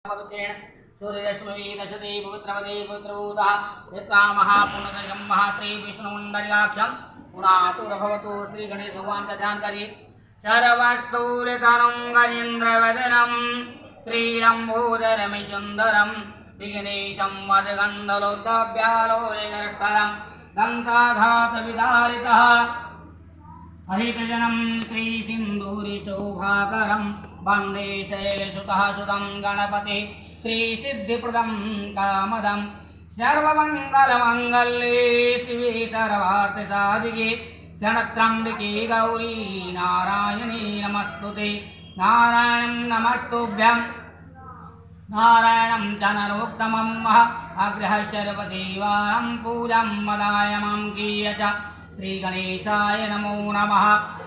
पवित्रेण सूर्यरश्मि दशते पवित्रवते पवित्रभूतः यत्का महापुण्यदयं महाश्री विष्णुमण्डलाक्षं पुनातुर्भवतु श्री गणेश भगवान का ध्यान करिए। सर्वस्तूरितनं गजेन्द्रवदनं श्रीरम्भोदरमि सुन्दरं विघ्नेशं मदगन्धलोकव्यालोरेकरस्थलं दन्ताघातविदारितः अहितजनं श्रीसिन्दूरिशोभाकरं वन्दे शैलसुतः सुतं गणपति श्रीसिद्धिप्रदं कामदं सर्वमङ्गलमङ्गल्ये शिवे सर्वार्थसाधिके शरणत्र्यम्बिके गौरी नारायणी नमस्तुते। नारायणं नमस्तुभ्यं नारायणं च नरोत्तमं अग्रहशर्वदेवां पूजां मदायमं कीय च श्रीगणेशाय नमो नमः।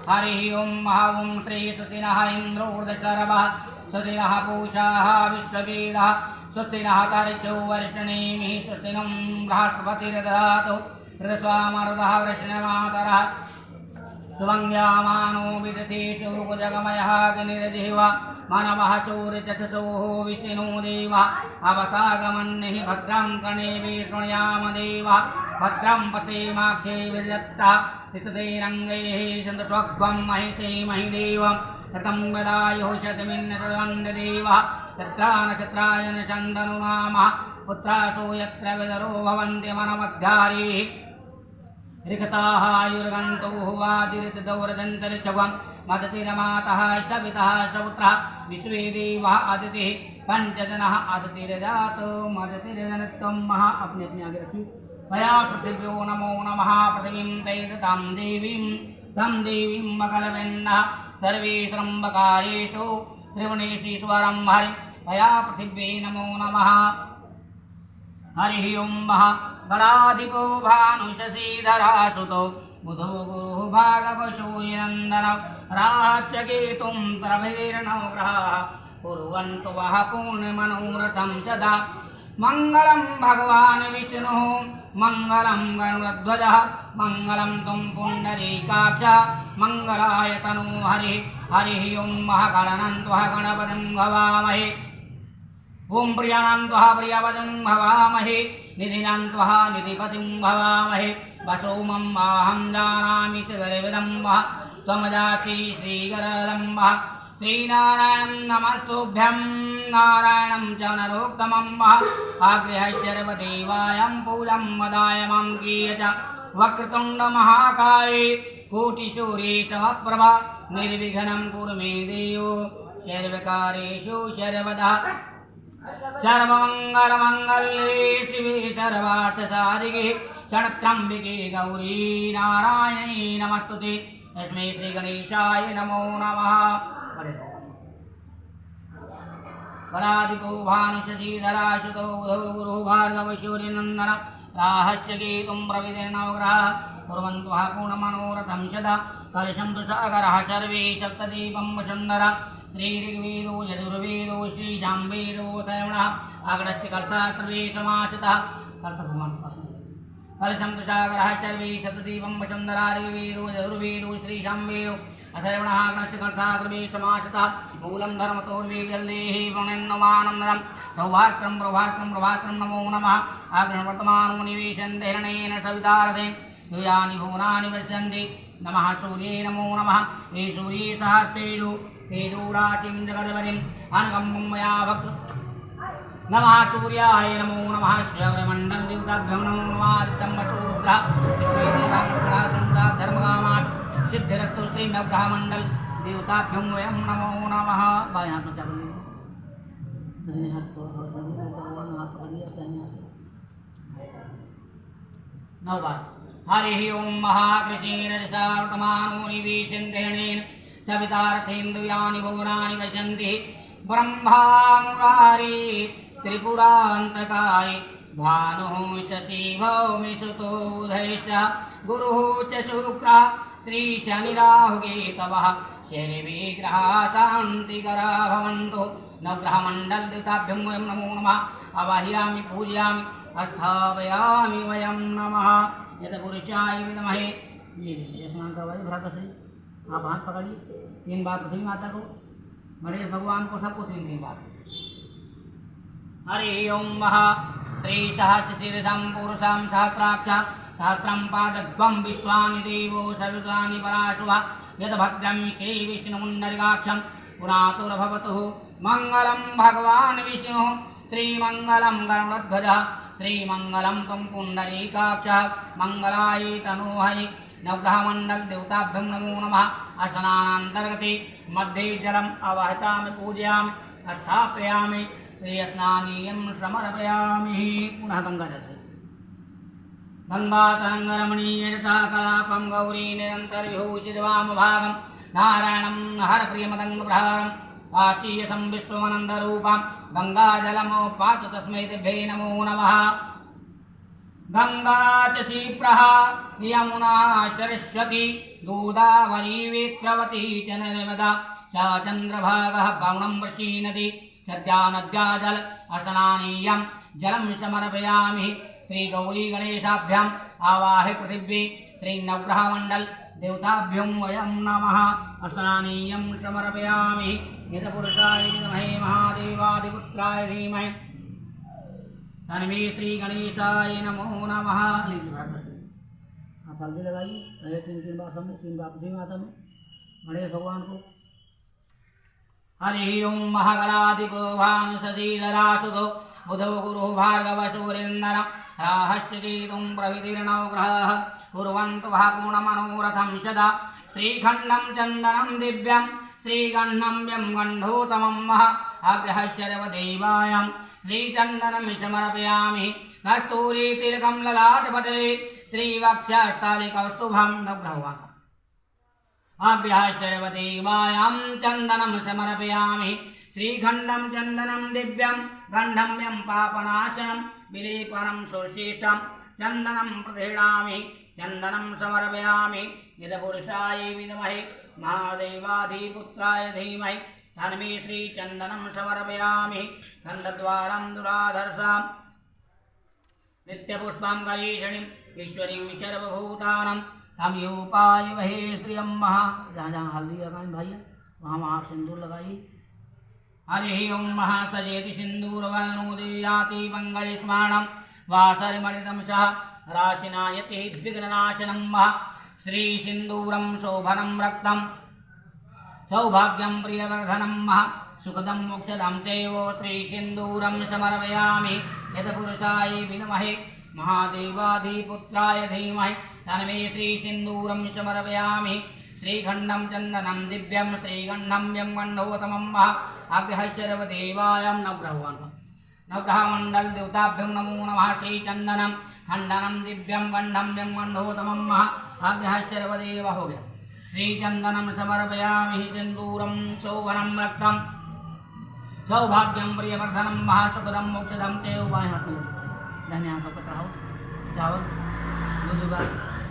हरिः ओं ॐ श्री सुतिनः इन्द्रोर्धशर्वः सुतिनः पूषाः विश्ववेदः सुतिनः तर्चो वर्षणेमिः सुतिनं बृहस्पतिर्दधातु ऋतस्वामर्धः वृष्णमातरः सुवङ्ग्यामानो विदधेषु कुजगमयः अग्निर्देव मानवः चोरचक्षुषोः विष्णो देवः अवसागमन्निः भद्रं कर्णेभिः शृणुयाम देवः भद्रं पश्येमाक्षे विदत्तः स्थितैरङ्गैः सन्तत्वं महिषे महिदेवं रतं वदायुः शतमिन्नशतवन्ददेवः तत्रा नक्षत्रायन चन्दनो नाम पुत्रासो यत्र विदरो भवन्ति मनमध्यारीः रिक्ताः आयुर्गन्तोः वादिरितदौरदन्तरिषभं मदतिरमातः सवितः सपुत्रः विश्वे देवः अदितिः पञ्चजनः अदितिर्जातो मदतिर्जनत्वं महा अपने अपने आगे रखिए। मया पृथिव्यो नमो नमः पृथिवीं तैदतां देवीं मकलवेन्नः सर्वे श्रम्बकारेषु श्रवणेशीश्वरं हरि मया पृथिव्ये नमो नमः। हरिः ओं गणाधिपो भानुशशीधरासुतो बुधो गुरुः भागवशूर्यनन्दन राष्ट्रकेतुं प्रभैर्नवग्रहाः कुर्वन्तु वः पूर्णमनोरथं सदा। मङ्गलं भगवान् विष्णुः मङ्गलं गरुडध्वजः मङ्गलं त्वं पुण्डरीकाक्षः मङ्गलाय तनो हरिः। हरिः ओं गणनन्त्वः गणपतिं भवामहे ओं प्रियानन्त्वः प्रियपतिं भवामहे निधिनन्त्वः निधिपतिं भवामहे वसोमं माहं जानामि सगर्विदं वः त्वमजासि श्रीगरदं वः। श्रीनारायणं नमस्तुभ्यं नारायणं च नरोत्तमं वः आगृह्यर्वदेवायं पूजां मदायमं कीय च वक्रतुण्डमहाकाये कोटिसूर्ये समप्रभा निर्विघ्नं कुरु मे देवो सर्वकार्येषु सर्वदा। सर्वमङ्गलमङ्गल्ये शिवे सर्वार्थसाधिके शरणत्र्यम्बिके गौरी नारायणी नमस्तुते। तस्मै श्रीगणेशाय नमो नमः। गणाधिपो भानुशशीधरासुतो बुधो गुरुः भार्गवशूर्यनन्दन राहस्यकेतुं प्रविधिर्नवग्रहाः कुर्वन्तु पूर्णमनोरथं सदा। कलशं तु सागरः सर्वे सप्तदीपं वसुन्धरा श्रीऋग्वेदो यजुर्वेदो श्रीसामवेदो अथर्वणः अग्रस्य कलशास्त्रवे समासितः कलशं तु सागरः सर्वे सप्तदीपं वसुन्धरा ऋग्वेदो यजुर्वेदो श्रीसामवेदो अथर्वणः अग्रस्य कलशास्त्रवे समासितः मूलं धर्मतोर्वेगल्लेः प्रणन्नमानन्दं सौभाग्यं प्रभास्त्रं नमो नमः। आग्रहवर्तमानो निवेशन्ते हिरण्येन सवितारथे सूर्यानि भुवनानि पश्यन्ति नमः सूर्ये नमो नमः। हे सूर्ये सहस्तेषु तेजोराशिं जगद्पतिम् अनघं मया भक्त नमः सूर्याय नमो नमः। श्रवणमण्डलं देवताभ्यो नमो नमः। आदित्यं वसुरुद्रः धर्मकामात् सिद्धिरस्तु श्रीनवग्रहमण्डल देवताभ्यो वयं नमो नमः। बायां हाथ में दाहिने हाथ को हाथ पकड़िए नौ बार। हरिः ओं महाकृष्णेरसावर्तमानो निवेशन्तेन सवितार्थेन्दुयानि भुवनानि पश्यन्ति ब्रह्मामुरारी त्रिपुरान्तकाय भानुः शशि भौमि सुतो बुधैश्च गुरुः च शुक्रः श्रीशनिराहुकेतवः शर्वे ग्रहाः शान्तिकरा भवन्तु। नवग्रहमण्डलदेवताभ्यो वयं नमो नमः। आवाहयामि पूजयामि स्थापयामि वयं नमः। यतपुरुषाय विद्महे ये स्नान करवाइए भ्रातृश्री। आप हाथ पकड़िए 3 बार पृथ्वी माता को गणेश भगवान को सबको 3 बार हरि ओं मः श्री सहस्रशीर्षं पुरुषं सहस्राक्ष सहस्रं पादद्वं विश्वानि देवो सर्वसानि पराशुभः यद्भद्रं श्रीविष्णुमुण्डरिकाक्षं पुरातुर्भवतु मङ्गलं भगवान् विष्णुः श्रीमङ्गलं गरुडध्वजः श्रीमङ्गलं त्वं पुण्डरीकाक्षः मङ्गलाय तनोहरि नवग्रहमण्डल देवताभ्यं नमो नमः स्नानान्तर्गते मध्ये जलम् अवहतामि पूजयामि स्थापयामि श्रीस्नानीयं समर्पयामि पुनः गङ्गाजले गङ्गातरङ्गरमणीयजटाकलापं गौरी निरन्तरविभूषितवामभागं नारायणं हरप्रियमदङ्गप्रहारं आशीयसं विश्वमनन्दरूपं गङ्गाजलमोपासु तस्मै दिभ्ये नमो नमः गंगा च शिप्रः यमुना सरस्वती गोदावरी वेत्रवती च नर्मदा च चन्द्रभागः पवनं वृषीनदी सद्या नद्या जल स्नानीयं जलं समर्पयामि श्रीगौरी गणेशाभ्याम् आवाहे पृथिवी श्रीनवग्रहमण्डल देवताभ्यं वयं नमः स्नानीयं समर्पयामि यतपुरुषाय विद्महे महादेवादिपुत्राय धीमहि तन्मे श्री गणेशाय नमो नमः। आप हल्दी लगाइए पहले 3 बार समय 3 बार पृथ्वी माता में गणेश भगवान को। हरि ओं महागणाधिपो भानुशशीलरासुतो बुधो गुरु भार्गव सूरेन्द्र राहश्चकेतुं प्रभृतिर्नवग्रहाः कुर्वन्तु वः पूर्णमनोरथं सदा श्रीखण्डं चन्दनं दिव्यं श्रीगण्डं गण्डोतमं महा अग्रहश्चरवदेवायां श्रीचन्दनं समर्पयामि कस्तूरी तिलकं ललाटपटले श्रीवक्षस्थलिकौस्तुभं नवग्रहवान् अग्रहश्चरवदेवायां चन्दनं समर्पयामि श्रीखण्डं चन्दनं दिव्यं गण्डम्यं पापनाशनं विलेपनं सुशिष्टं चन्दनं प्रतिष्ठामि चन्दनं समर्पयामि यदपुरुषाय विद्महे महादेवाधिपुत्राय धीमहि तन्मे श्रीचन्दनं समर्पयामि खण्डद्वारं दुराधर्षां नित्यपुष्पं गरीषणीम् ईश्वरीं सर्वभूतानां तं योपाय वहे श्रियं महा। जहाँ जहाँ हल्दी लगाएं भैया वहाँ वहाँ सिंदूर लगाइए। हरि ओं महा सजेति सिन्दूरवनोदयाति मङ्गलस्मरणं वासरिमणितं सह राशिनायति द्विघ्ननाशनं महा श्रीसिन्दूरं शोभनं रक्तं सौभाग्यं प्रियवर्धनं महा सुखदं मोक्षदं चैव श्रीसिन्दूरं समर्पयामि यत्पुरुषाय विद्महे महादेवाधिपुत्राय धीमहि तन्मे श्रीसिन्दूरं समर्पयामि श्रीखण्डं चन्दनं दिव्यं श्रीगण्डम्यं गण्डोतमं महा अग्रहश्चरवदेवायां नवग्रहमण्डल देवताभ्यं नमो नमः श्रीचन्दनं खण्डनं दिव्यं गण्डम्यं गण्डोतमं महा अग्रहश्चरवदेव हो गया। श्रीचन्दनं समर्पयामि सिन्दूरं शोभनं रक्तं सौभाग्यं प्रियवर्धनं महासुखदं मोक्षदं च उपायः धन्यवाद सबको चढ़ाओ चावल दूध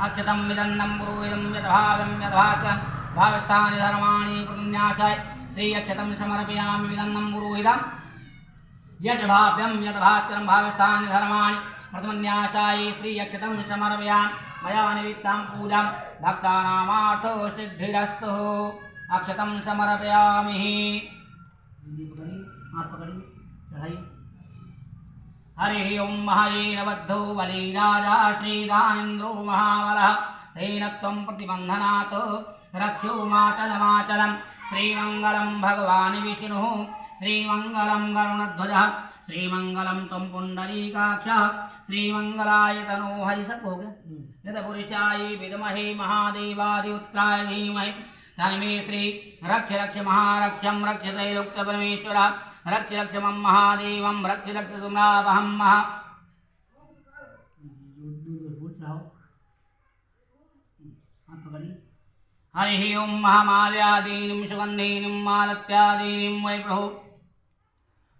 अक्षतं विदन्नं पुरोहितं यद्भावं यद्भाक्यं भावस्थानि धर्माणि पुण्यासाय श्री अक्षतं समर्पयामि विदन्नं पुरोहितं यद्भाव्यं यद्भाक्यं भावस्थानि धर्माणि प्रथमन्यासाय श्री अक्षतं समर्पयामि मया निमित्तां पूजां भक्तानामार्थो सिद्धिरस्तु अक्षतं समर्पयामि। हाथ पकड़िए चढ़ाइए। हरि ओं महावीरबद्धो बलिराजा श्रीदानेन्द्रो महाबलः तेन त्वं प्रतिबन्धनात् रक्षोमाचलमाचलं श्रीमङ्गलं भगवान् विष्णुः श्रीमङ्गलं गरुडध्वजः श्रीमङ्गलं त्वं पुण्डरीकाक्षः श्रीमङ्गलाय तनो हरि सब हो गया। यत्पुरुषाय विद्महे महादेवाधिपुत्राय धीमहि तन्मे श्री रक्ष रक्ष महारक्षं रक्ष त्रैलोक्य परमेश्वरः रक्ष रक्ष मम महादेवं रक्ष रक्ष तुमरावहं महा। हरि ओं महामाल्यादीनीं सुगन्धीनीं मालत्यादीनीं वै प्रभो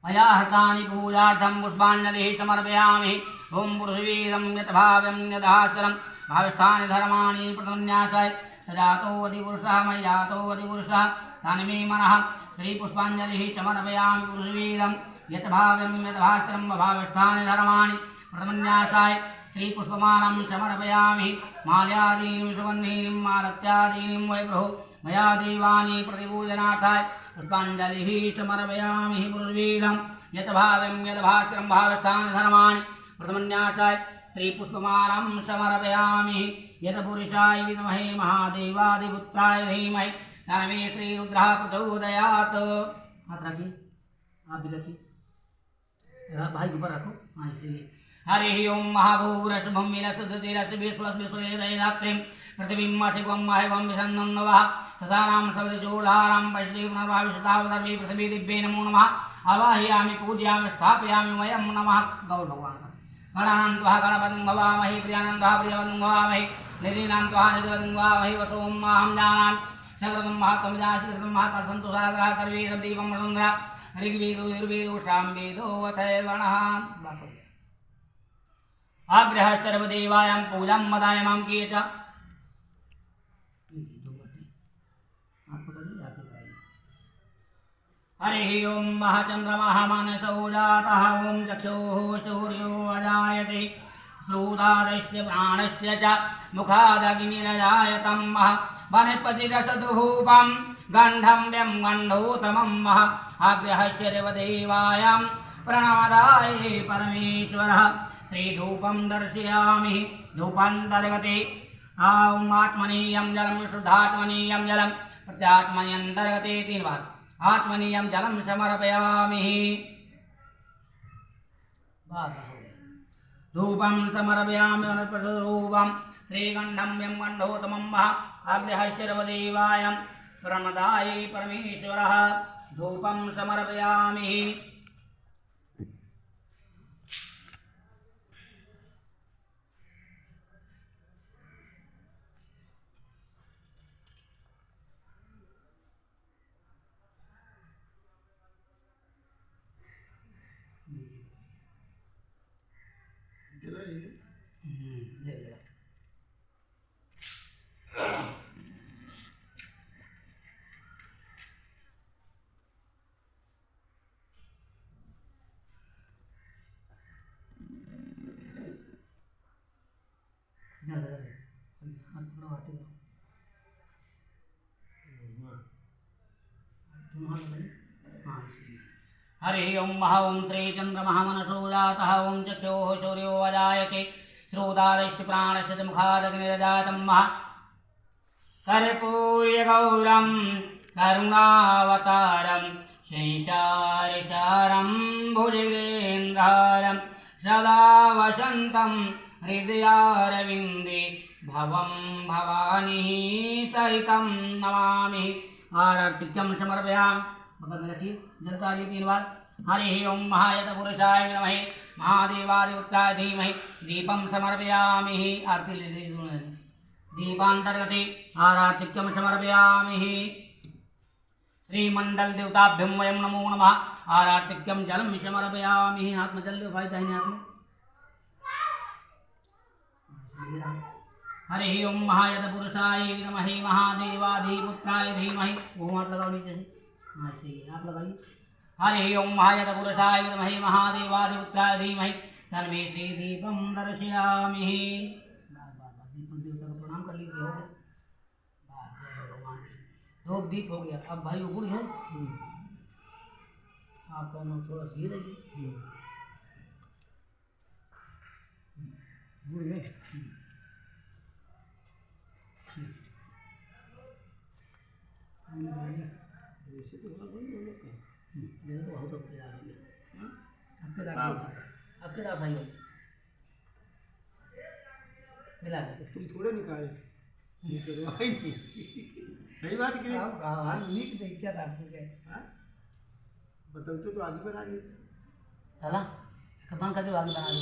मया हतानि पूजार्थं पुष्पाञ्जलिः समर्पयामि। ओं पुरुषवीरं यद्भाव्यं यदाचलं भावस्थानि धर्माणि प्रथमन्यासाय सजातो अधिपुरुषः मय्यातो अधिपुरुषः तन्मे मनः श्रीपुष्पाञ्जलिः समर्पयामि। पुरुषवीरं यद्भाव्यं यद्भास्त्रं भावस्थानि धर्माणि प्रथमन्यासाय श्रीपुष्पमालं समर्पयामि। माल्यादीनीं सुगन्धीनीं मालत्यादीनीं वै प्रभो मया देवानि प्रतिपूजनार्थाय पुष्पाञ्जलिः समर्पयामि। पुरुषवीरं यत भाव्यं यद भास्करं भावस्थानि धर्माणि प्रथमन्यासाय श्रीपुष्पमालां समर्पयामि यत पुरुषाय विद्महे महादेवादिपुत्राय धीमहि तन्मे श्रीरुद्रः प्रचोदयात्। हाथ रखिए, आप भी रखिए, भाई ऊपर रखो। हाँ इसीलिए हरि ओम महाभूरशुभं विरसुतिरस विश्वस्विश्वेदयदात्रिं पृथिवीं शिवं महवं विसन्नं नवः सदानां सवितचूडारां पश्यति पुनर्भाविषतावधर्मी पृथिवी दिव्ये नमो नमः। आवाहयामि पूजयामि स्थापयामि वयं नमः गौर भगवान गणानां त्वा गणपतिं भवामहे प्रियाणां त्वा प्रियवतं भवामहे निधीनां त्वा निधिवतं भवामहे वसों माहं जानामि सकृतं महत्त्वं जासीकृतं महत्त्वं सन्तोषाग्रः सर्वेषं दीपं वसुन्धरा ऋग्वेदो यजुर्वेदो सामवेदो अथर्वणः। आग्रहस्तर्वदेवायां पूजां मदायमां किए च हरिः ओं महाचन्द्रमः मनसो जातः ॐ चक्षुः सूर्यो अजायते श्रोतादस्य प्राणस्य च मुखादग्निरजायतं वनस्पतिरसदुभूपं गन्धं गन्धोतमं आग्रहस्य देवदेवायां प्रणवदाय परमेश्वरः श्रीधूपं दर्शयामि धूपान्तर्गते ॐ आत्मनीयं जलं शुद्धात्मनीयं जलं प्रत्यात्मन्यन्तर्गते 3 बार आत्मनीयं जलं समर्पयामि धूपं समर्पयामि वनस्पतिरूपं श्रीगन्धं यं गन्धोतमं आग्रहस्य देवदेवायां प्रणदाय परमेश्वरः धूपं समर्पयामि। हरि ओं ओं श्री चंद्रमः मनसो जातः ॐ चक्षुः सूर्यो अजायते श्रोतादस्य प्राणस्य मुखादग्निरजातं कर्पूर्य गौरं करुणावतारं शैशारिशारं भुजगेन्द्रहारं सदा वसन्तं हृदयारविन्दे भवं भवानी सहितं नमामि। आरतिक्यं समर्पयामि। बगल में रखिए, जलता जी 3 बार। हरि ओं महायत पुरुषाय नमः महादेवादिपुत्राय धीमहि दीपं समर्पयामि। आरती ले लीजिए। दीपांतर्गते आरातिक्यं समर्पयामि। श्रीमंडल देवताभ्यं वयं नमो नमः। आरातिक्यं जलं समर्पयामि। हाथ में जल लो भाई, दाहिने हाथ में। हरि ओं महायत पुरुषाय विद्महे महादेवाधिपुत्राय धीमहि। वो हाथ लगाओ नीचे से। हाँ सही है, आप लगाइए। हरि ओं महायत पुरुषाय विद्महे महादेवाधिपुत्राय धीमहि तन्मे श्री दीपं दर्शयामि। दीपक देवता का प्रणाम कर लीजिए। हो गया, भगवान 2 दीप हो गया। अब भाई उगुड़ है, आपका नाम थोड़ा सी रहिए। गुड़ में वैसे तो बड़ा बड़ी लोग का ये तो बहुत अब तैयार हो गया। आपके दास आई हो मिला तुम थोड़े निकाले ये तो आई नहीं सही बात की। हां नीक तो इच्छा था तुझे। हां बताओ तो आगे बना रही है। चला कब बंद कर दो, आगे बना दो।